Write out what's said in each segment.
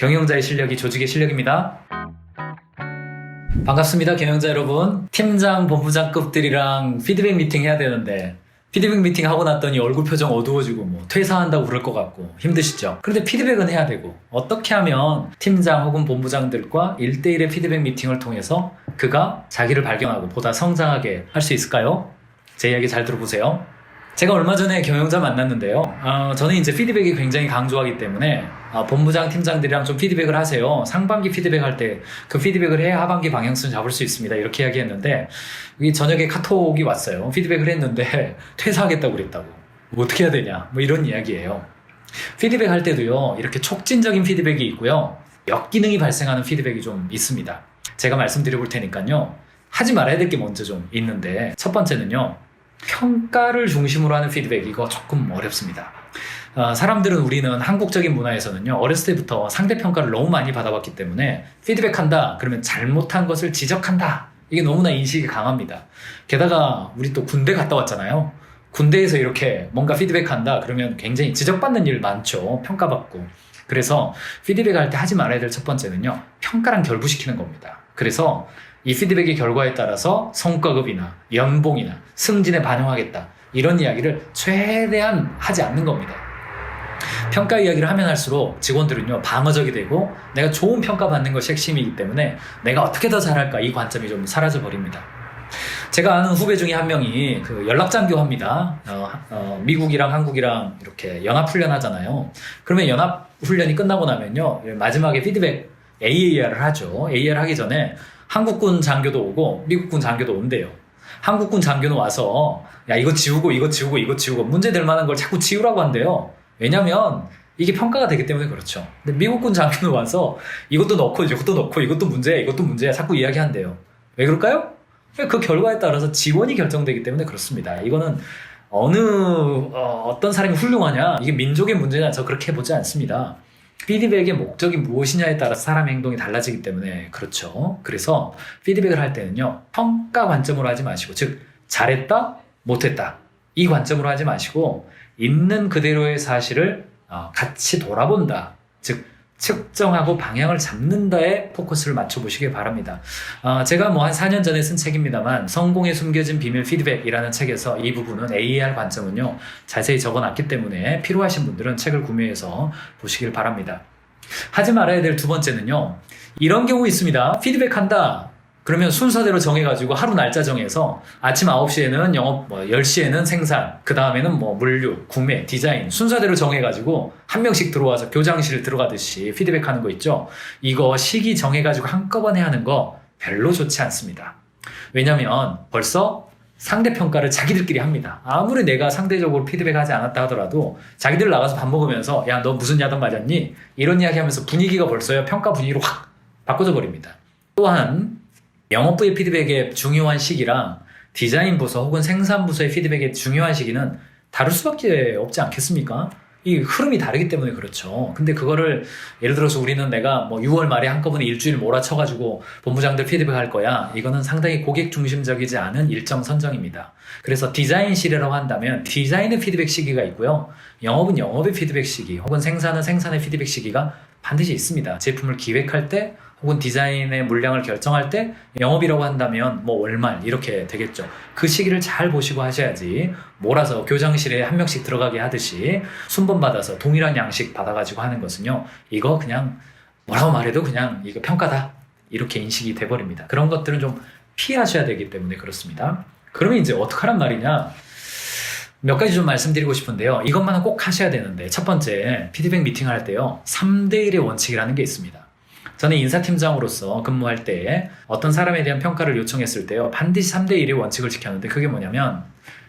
경영자의 실력이 조직의 실력입니다. 반갑습니다, 경영자 여러분. 팀장, 본부장급들이랑 피드백 미팅 해야 되는데 피드백 미팅 하고 났더니 얼굴 표정 어두워지고 퇴사한다고 그럴 것 같고 힘드시죠? 그런데 피드백은 해야 되고 어떻게 하면 팀장 혹은 본부장들과 1대1의 피드백 미팅을 통해서 그가 자기를 발견하고 보다 성장하게 할 수 있을까요? 제 이야기 잘 들어보세요. 제가 얼마 전에 경영자 만났는데요. 저는 이제 피드백이 굉장히 강조하기 때문에 본부장, 팀장들이랑 좀 피드백을 하세요. 상반기 피드백할 때 그 피드백을 해야 하반기 방향성 잡을 수 있습니다. 이렇게 이야기했는데 저녁에 카톡이 왔어요. 피드백을 했는데 퇴사하겠다고 그랬다고. 어떻게 해야 되냐? 이런 이야기예요. 피드백 할 때도요. 이렇게 촉진적인 피드백이 있고요. 역기능이 발생하는 피드백이 좀 있습니다. 제가 말씀드려 볼 테니까요. 하지 말아야 될 게 먼저 좀 있는데 첫 번째는요. 평가를 중심으로 하는 피드백, 이거 조금 어렵습니다. 사람들은 우리는 한국적인 문화에서는요, 어렸을 때부터 상대평가를 너무 많이 받아왔기 때문에 피드백한다 그러면 잘못한 것을 지적한다, 이게 너무나 인식이 강합니다. 게다가 우리 또 군대 갔다 왔잖아요. 군대에서 이렇게 뭔가 피드백한다 그러면 굉장히 지적받는 일 많죠. 평가받고. 그래서 피드백할 때 하지 말아야 될 첫 번째는요, 평가랑 결부시키는 겁니다. 그래서 이 피드백의 결과에 따라서 성과급이나 연봉이나 승진에 반영하겠다, 이런 이야기를 최대한 하지 않는 겁니다. 평가 이야기를 하면 할수록 직원들은요, 방어적이 되고 내가 좋은 평가 받는 것이 핵심이기 때문에 내가 어떻게 더 잘할까, 이 관점이 좀 사라져 버립니다. 제가 아는 후배 중에 한 명이 연락장교 합니다. 미국이랑 한국이랑 이렇게 연합훈련 하잖아요. 그러면 연합훈련이 끝나고 나면요, 마지막에 피드백 AAR을 하죠. AAR 하기 전에 한국군 장교도 오고 미국군 장교도 온대요. 한국군 장교는 와서 야, 이거 지우고 이거 지우고 이거 지우고 문제될 만한 걸 자꾸 지우라고 한대요. 왜냐면 이게 평가가 되기 때문에 그렇죠. 근데 미국군 장교는 와서 이것도 넣고 이것도 넣고 이것도 문제야 이것도 문제야 자꾸 이야기한대요. 왜 그럴까요? 그 결과에 따라서 지원이 결정되기 때문에 그렇습니다. 이거는 어떤 사람이 훌륭하냐, 이게 민족의 문제냐, 저 그렇게 보지 않습니다. 피드백의 목적이 무엇이냐에 따라 사람의 행동이 달라지기 때문에 그렇죠. 그래서 피드백을 할 때는요, 평가 관점으로 하지 마시고, 즉 잘했다, 못했다, 이 관점으로 하지 마시고 있는 그대로의 사실을 같이 돌아본다, 즉 측정하고 방향을 잡는다에 포커스를 맞춰보시길 바랍니다. 제가 한 4년 전에 쓴 책입니다만, 성공에 숨겨진 비밀 피드백이라는 책에서 이 부분은 AER 관점은요, 자세히 적어놨기 때문에 필요하신 분들은 책을 구매해서 보시길 바랍니다. 하지 말아야 될 두 번째는요, 이런 경우 있습니다. 피드백한다 그러면 순서대로 정해가지고 하루 날짜 정해서 아침 9시에는 영업, 10시에는 생산, 그 다음에는 물류, 구매, 디자인 순서대로 정해가지고 한 명씩 들어와서 교장실 들어가듯이 피드백하는 거 있죠. 이거 시기 정해가지고 한꺼번에 하는 거 별로 좋지 않습니다. 왜냐면 벌써 상대평가를 자기들끼리 합니다. 아무리 내가 상대적으로 피드백하지 않았다 하더라도 자기들 나가서 밥 먹으면서 야, 너 무슨 야단 맞았니? 이런 이야기 하면서 분위기가 벌써요, 평가 분위기로 확 바꿔져 버립니다. 또한 영업부의 피드백의 중요한 시기랑 디자인 부서 혹은 생산 부서의 피드백의 중요한 시기는 다를 수밖에 없지 않겠습니까? 이 흐름이 다르기 때문에 그렇죠. 근데 그거를 예를 들어서 우리는 내가 6월 말에 한꺼번에 일주일 몰아쳐가지고 본부장들 피드백 할 거야, 이거는 상당히 고객 중심적이지 않은 일정 선정입니다. 그래서 디자인 시기라고 한다면 디자인의 피드백 시기가 있고요, 영업은 영업의 피드백 시기, 혹은 생산은 생산의 피드백 시기가 반드시 있습니다. 제품을 기획할 때 혹은 디자인의 물량을 결정할 때, 영업이라고 한다면 월말 이렇게 되겠죠. 그 시기를 잘 보시고 하셔야지 몰아서 교장실에 한 명씩 들어가게 하듯이 순번 받아서 동일한 양식 받아가지고 하는 것은요, 이거 그냥 뭐라고 말해도 그냥 이거 평가다, 이렇게 인식이 돼버립니다. 그런 것들은 좀 피하셔야 되기 때문에 그렇습니다. 그러면 이제 어떡하란 말이냐, 몇 가지 좀 말씀드리고 싶은데요. 이것만은 꼭 하셔야 되는데, 첫 번째, 피드백 미팅을 할 때요, 3대1의 원칙이라는 게 있습니다. 저는 인사팀장으로서 근무할 때 어떤 사람에 대한 평가를 요청했을 때요, 반드시 3대1의 원칙을 지켰는데, 그게 뭐냐면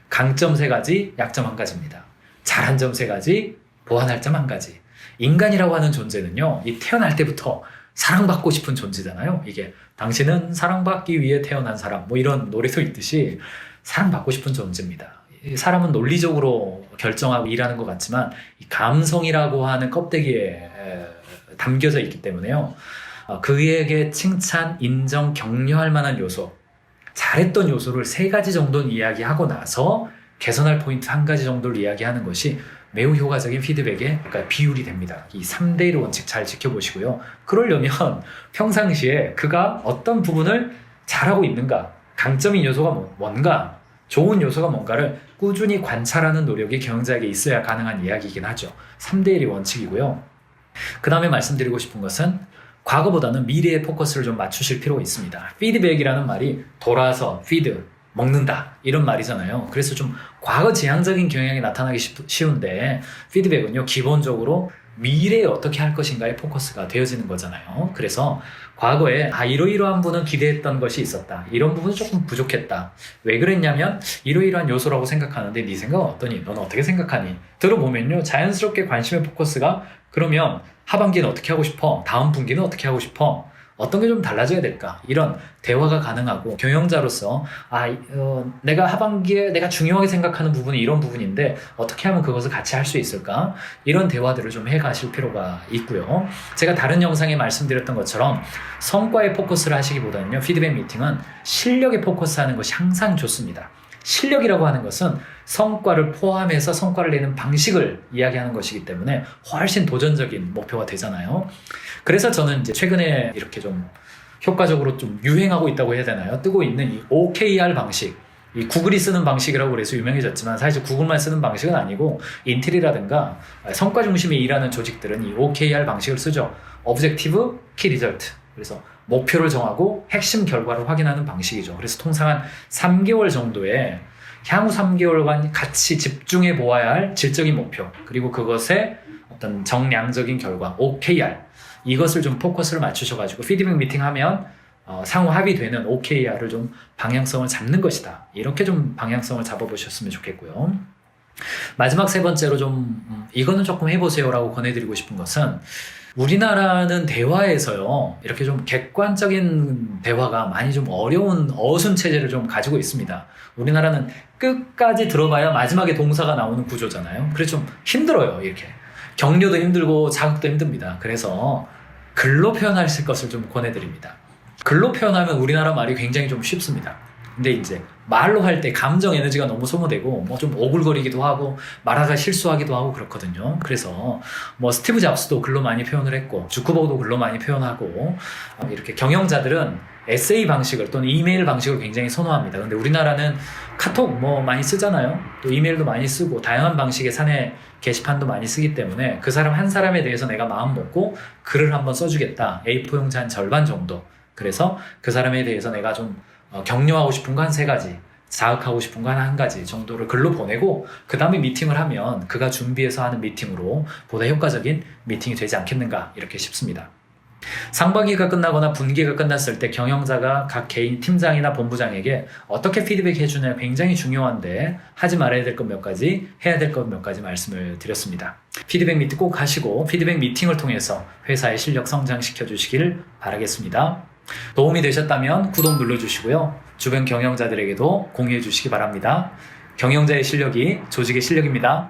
강점 3가지, 약점 1가지입니다. 잘한 점 3가지, 보완할 점 1가지. 인간이라고 하는 존재는요, 이 태어날 때부터 사랑받고 싶은 존재잖아요. 이게 당신은 사랑받기 위해 태어난 사람, 이런 노래도 있듯이 사랑받고 싶은 존재입니다. 사람은 논리적으로 결정하고 일하는 것 같지만 이 감성이라고 하는 껍데기에 담겨져 있기 때문에요, 그에게 칭찬, 인정, 격려할 만한 요소, 잘했던 요소를 3가지 정도는 이야기하고 나서 개선할 포인트 1가지 정도를 이야기하는 것이 매우 효과적인 피드백의 그러니까 비율이 됩니다. 이 3대1 원칙 잘 지켜보시고요. 그러려면 평상시에 그가 어떤 부분을 잘하고 있는가, 강점인 요소가 뭔가, 좋은 요소가 뭔가를 꾸준히 관찰하는 노력이 경영자에게 있어야 가능한 이야기이긴 하죠. 3대1이 원칙이고요. 그 다음에 말씀드리고 싶은 것은 과거보다는 미래에 포커스를 좀 맞추실 필요가 있습니다. 피드백이라는 말이 돌아서 피드, 먹는다 이런 말이잖아요. 그래서 좀 과거 지향적인 경향이 나타나기 쉬운데 피드백은요 기본적으로 미래에 어떻게 할 것인가에 포커스가 되어지는 거잖아요. 그래서 과거에 이러이러한 분은 기대했던 것이 있었다. 이런 부분은 조금 부족했다. 왜 그랬냐면 이러이러한 요소라고 생각하는데 네 생각은 어떠니? 너는 어떻게 생각하니? 들어보면요 자연스럽게 관심의 포커스가 그러면 하반기는 어떻게 하고 싶어? 다음 분기는 어떻게 하고 싶어? 어떤 게 좀 달라져야 될까? 이런 대화가 가능하고 경영자로서 내가 하반기에 내가 중요하게 생각하는 부분이 이런 부분인데 어떻게 하면 그것을 같이 할 수 있을까? 이런 대화들을 좀 해가실 필요가 있고요. 제가 다른 영상에 말씀드렸던 것처럼 성과에 포커스를 하시기보다는요. 피드백 미팅은 실력에 포커스하는 것이 항상 좋습니다. 실력이라고 하는 것은 성과를 포함해서 성과를 내는 방식을 이야기하는 것이기 때문에 훨씬 도전적인 목표가 되잖아요. 그래서 저는 이제 최근에 이렇게 좀 효과적으로 좀 유행하고 있다고 해야 되나요? 뜨고 있는 이 OKR 방식, 이 구글이 쓰는 방식이라고 그래서 유명해졌지만 사실 구글만 쓰는 방식은 아니고 인텔이라든가 성과 중심의 일하는 조직들은 이 OKR 방식을 쓰죠. Objective, Key Result. 그래서 목표를 정하고 핵심 결과를 확인하는 방식이죠. 그래서 통상 한 3개월 정도의 향후 3개월간 같이 집중해 보아야 할 질적인 목표 그리고 그것의 어떤 정량적인 결과 OKR 이것을 좀 포커스를 맞추셔가지고 피드백 미팅하면 상호 합의되는 OKR을 좀 방향성을 잡는 것이다. 이렇게 좀 방향성을 잡아보셨으면 좋겠고요. 마지막 세 번째로 좀 이거는 조금 해보세요라고 권해드리고 싶은 것은 우리나라는 대화에서요 이렇게 좀 객관적인 대화가 많이 좀 어려운 어순 체제를 좀 가지고 있습니다. 우리나라는 끝까지 들어봐야 마지막에 동사가 나오는 구조잖아요. 그래서 좀 힘들어요. 이렇게 격려도 힘들고 자극도 힘듭니다. 그래서 글로 표현하실 것을 좀 권해드립니다. 글로 표현하면 우리나라 말이 굉장히 좀 쉽습니다. 근데 이제 말로 할 때 감정 에너지가 너무 소모되고 뭐 좀 오글거리기도 하고 말하다 실수하기도 하고 그렇거든요. 그래서 뭐 스티브 잡스도 글로 많이 표현을 했고 주커버그도 글로 많이 표현하고 이렇게 경영자들은 에세이 방식을 또는 이메일 방식을 굉장히 선호합니다. 근데 우리나라는 카톡 뭐 많이 쓰잖아요. 또 이메일도 많이 쓰고 다양한 방식의 사내 게시판도 많이 쓰기 때문에 그 사람 한 사람에 대해서 내가 마음 먹고 글을 한번 써주겠다. A4 용지 한 절반 정도. 그래서 그 사람에 대해서 내가 좀 격려하고 싶은 거 한 3가지, 자극하고 싶은 거 한 가지 정도를 글로 보내고 그 다음에 미팅을 하면 그가 준비해서 하는 미팅으로 보다 효과적인 미팅이 되지 않겠는가 이렇게 싶습니다. 상반기가 끝나거나 분기가 끝났을 때 경영자가 각 개인 팀장이나 본부장에게 어떻게 피드백 해주냐 굉장히 중요한데 하지 말아야 될 것 몇 가지, 해야 될 것 몇 가지 말씀을 드렸습니다. 피드백 미팅 꼭 하시고 피드백 미팅을 통해서 회사의 실력 성장시켜 주시길 바라겠습니다. 도움이 되셨다면 구독 눌러주시고요. 주변 경영자들에게도 공유해 주시기 바랍니다. 경영자의 실력이 조직의 실력입니다.